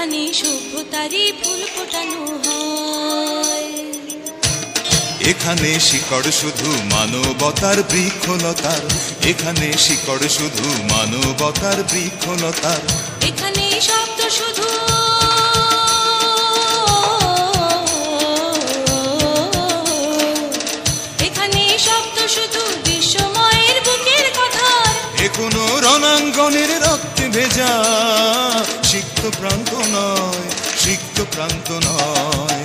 এখানে সভ্যতারই ফুল ফোটানো হয়। এখানে শিকড় শুধু মানবতার বৃক্ষলতার, এখানে শিকড় শুধু মানবতার বৃক্ষলতার। এখানে শব্দ শুধু এখানে শব্দ শুধু বিশ্বময়ের বুকের কথা। এ কোনো রণাঙ্গনের রক্তে ভেজা সিক্ত প্রান্ত নয়, সিক্ত প্রান্ত নয়।